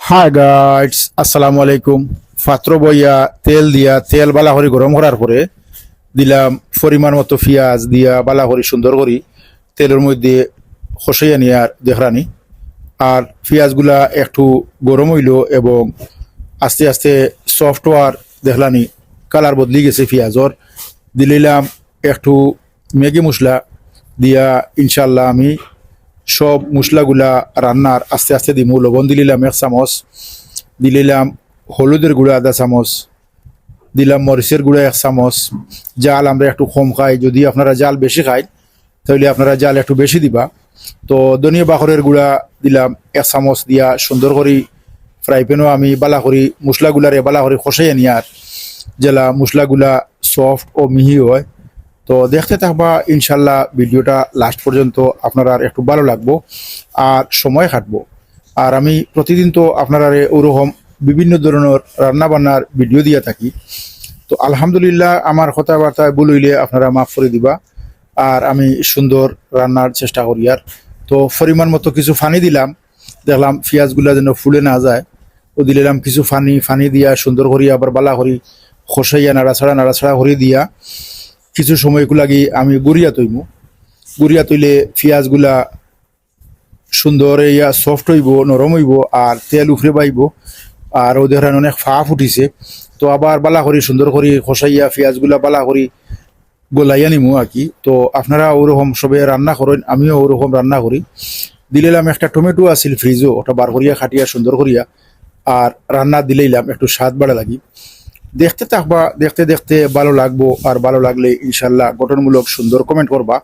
High guides, আসসালামু আলাইকুম। পাত্র বইয়া তেল দিয়া তেল বালা করে গরম করার পরে দিলাম পরিমাণ মতো পেঁয়াজ দিয়া বালা করে সুন্দর করি তেলের মধ্যে খসাইয়া নিয়ে আর দেখরানি। আর পেঁয়াজগুলা একটু গরম হইল এবং আস্তে আস্তে সফট হওয়ার দেখলানি, কালার বদলি গেছে পেঁয়াজর। দিলাম একটু ম্যাগি মশলা দিয়া ইনশাল্লাহ আমি সব মশলাগুলা রান্নার আস্তে আস্তে দিমু। লবণ দিলাম 1 চামচ, দিলাম হলুদের গুঁড়া 1/2 চামচ, দিলাম মরিচের গুঁড়া 1 চামচ। জাল আমরা একটু কম খাই, যদি আপনারা জাল বেশি খাই তাহলে আপনারা জাল একটু বেশি দিবা। তো ধনিয়া বাখরের গুঁড়া দিলাম 1 চামচ দিয়া সুন্দর করে ফ্রাই প্যানও আমি বালা করি মশলাগুলারে বালা করে খসাইয়া নিয়ে আর জেলা মশলাগুলা সফট ও মিহি হয়। তো দেখতে থাকবা ইনশাল্লাহ, ভিডিওটা লাস্ট পর্যন্ত আপনারা একটু ভালো লাগবো আর সময় কাটবো। আর আমি প্রতিদিন তো আপনারা ওরকম বিভিন্ন ধরনের রান্না বান্নার ভিডিও দিয়ে থাকি। তো আলহামদুলিল্লাহ, আমার কথাবার্তায় ভুল হইলে আপনারা মাফ করে দিবা। আর আমি সুন্দর রান্নার চেষ্টা করি। আর তো পরিমাণ মতো কিছু পানি দিলাম, দেখলাম পেঁয়াজগুলা যেন ফুলে না যায়। তো দিলাম কিছু পানি দিয়া সুন্দর করি আবার বালা করি খসাইয়া নাড়াছাড়া করি দিয়া কিছু সময় লাগি আমি গুড়িয়া তৈমু। গুড়িয়া তৈলে পেঁয়াজগুলা সুন্দর ইয়া সফট হইব, নরম হইব আর তেল উফরে বাইব। আর ওদের অনেক ফাঁপ উঠিছে, তো আবার বালা করি সুন্দর করি খসাইয়া পেঁয়াজগুলা বালা করি গোলাইয়া নিমু আর কি। তো আপনারা ওরকম সবে রান্না করেন, আমিও ওরকম রান্না করি। দিলাম একটা টমেটো আছিল ফ্রিজও, ওটা বার করিয়া খাটিয়া সুন্দর করিয়া আর রান্না দিলাম একটু স্বাদ বাড়া লাগি। দেখতে থাকবা, দেখতে দেখতে ভালো লাগবো। আর ভালো লাগলে ইনশাল্লাহ গঠনমূলক সুন্দর কমেন্ট করবা।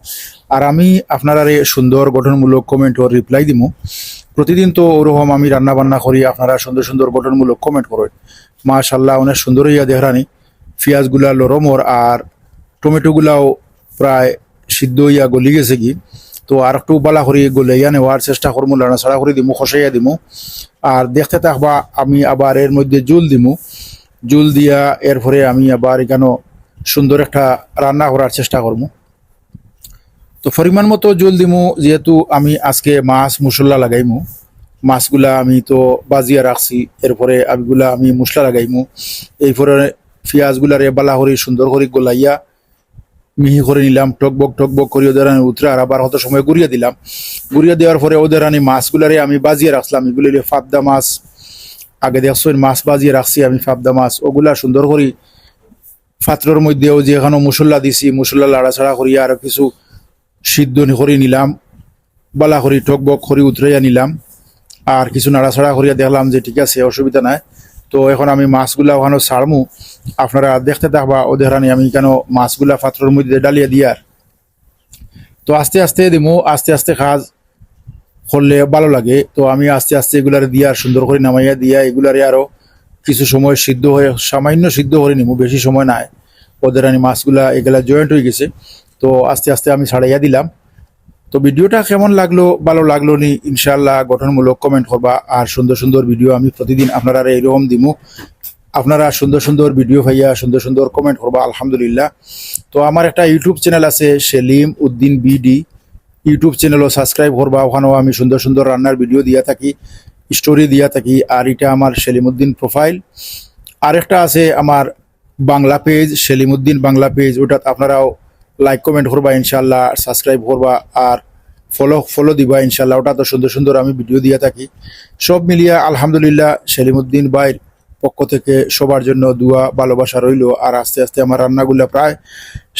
আর আমি আপনারা সুন্দর গঠনমূলক কমেন্ট ও রিপ্লাই দিমু। প্রতিদিন তো ওরকম আমি রান্না বান্না করি, আপনারা সুন্দর সুন্দর গঠনমূলক কমেন্ট করেন। মাশাল্লাহ অনেক সুন্দর হইয়া দেখরানি, পেঁয়াজগুলা লরমর আর টমেটোগুলাও প্রায় সিদ্ধ হইয়া গলি গেছে কি। তো আর একটু বালা করি গলাইয়া নেওয়ার চেষ্টা করবো, লাড়াছাড়া করে দিমু, খসাইয়া দিমু। আর দেখতে থাকবা আমি আবার এর মধ্যে জুল দিমু। জুল দিয়া এরপরে আমি আবার এখানে সুন্দর একটা রান্না করার চেষ্টা করবো। তো পরিমাণ মতো জল দিমু, যেহেতু আমি আজকে মাছ মশলা লাগাইমু। মাছগুলা আমি তো বাজিয়া রাখছি, এরপরে আবিগুলা আমি মশলা লাগাইমু। এরপরে পেঁয়াজগুলারে বালা করে সুন্দর করে গোলাইয়া মিহি করে নিলাম, টকবক করে ওদের আমি উতরে আর আবার হত সময় গুড়িয়ে দিলাম। গুড়িয়ে দেওয়ার পরে ওদের আমি মাছগুলারে আমি বাজিয়ে রাখলাম। এগুলি ফাবদা মাছ, আগে দেখছেন মাছ বাজিয়ে রাখছি আমি ফাবদা মাছ। ওগুলা সুন্দর করি পাত্রের মধ্যেও যে এখানে মশলা দিছি, মশলা লাড়াছাড়া করি আর কিছু সিদ্ধ করে নিলাম, বালা করি টকবক করে উতরাইয়া নিলাম। আর কিছু নাড়াছাড়া করিয়া দেখলাম যে ঠিক আছে, অসুবিধা নাই। তো এখন আমি মাছগুলা ওখানে ছাড়মু, আপনারা দেখতে থাকবা। ওদের আমি কেন মাছগুলা পাত্রের মধ্যে ডালিয়ে দিয়ার। তো আস্তে আস্তে দিমু, আস্তে আস্তে কাজ করলে ভালো লাগে। তো আমি আস্তে আস্তে এগুলারে দিয়ার সুন্দর করে নামাইয়া দিয়া এগুলারে আরো কিছু সময় সিদ্ধ হয়ে সামান্য সিদ্ধ করে নিমু, বেশি সময় নাই। ওদের মাছগুলা এগুলা জয়েন্ট হয়ে গেছে, তো আস্তে আস্তে আমি ছাড়াইয়া দিলাম। তো ভিডিওটা কেমন লাগলো, ভালো লাগলো নি ইনশাল্লাহ গঠনমূলক কমেন্ট করবা। আর সুন্দর সুন্দর ভিডিও আমি প্রতিদিন আপনারা এইরকম দিমু। আপনারা সুন্দর সুন্দর ভিডিও ভাইয়া সুন্দর সুন্দর কমেন্ট করবা আলহামদুলিল্লাহ। তো আমার একটা ইউটিউব চ্যানেল আছে সেলিম উদ্দিন বিডি, ইউটিউব চ্যানেলও সাবস্ক্রাইব করবা। ওখানেও আমি সুন্দর সুন্দর রান্নার ভিডিও দিয়া থাকি, স্টোরি দিয়া থাকি। আর এটা আমার সেলিমউদ্দিন প্রোফাইল। আরেকটা আছে আমার বাংলা পেজ, সেলিমউদ্দিন বাংলা পেজ, ওটা আপনারাও লাইক কমেন্ট করবা ইনশাল্লাহ, সাবস্ক্রাইব করবা আর ফলো দিবা ইনশাল্লাহ। ওটা তো সুন্দর সুন্দর আমি ভিডিও দিয়ে থাকি। সব মিলিয়া আলহামদুলিল্লাহ সেলিমউদ্দিন ভাইয়ের পক্ষ থেকে সবার জন্য দুয়া ভালোবাসা রইল। আর আস্তে আস্তে আমার রান্নাগুলা প্রায়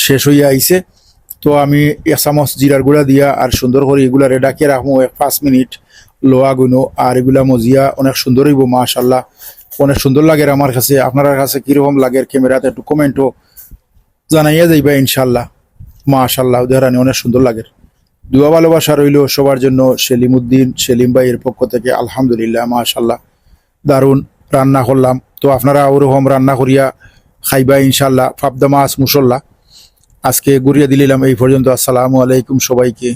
শেষ হইয়া আইছে। তো আমি 1 চামচ জিরার গুঁড়া দিয়া আর সুন্দর করে এগুলা ডাকিয়ে রাখবো 5 মিনিট লোয়া গুনো। আর এগুলা মজিয়া অনেক সুন্দর হইব মাশাল্লাহ, অনেক সুন্দর লাগে আমার কাছে। আপনার কাছে কিরকম লাগে ক্যামেরাতে একটু কমেন্টও জানাইয়া যাইবা ইনশাল্লাহ। মাশাল্লাহ দেহরানি অনেক সুন্দর লাগে। দুয়া ভালোবাসা রইল সবার জন্য সেলিমউদ্দিন সেলিম ভাইয়ের পক্ষ থেকে আলহামদুলিল্লাহ। মাশাল্লাহ দারুণ রান্না করলাম। তো আপনারা ওরকম রান্না করিয়া খাইবা ইনশাল্লাহ। ফাবদা মাছ মুসল্লা আজকে গুড়িয়ে দিলাম এই পর্যন্ত। আসসালামু আলাইকুম সবাইকে।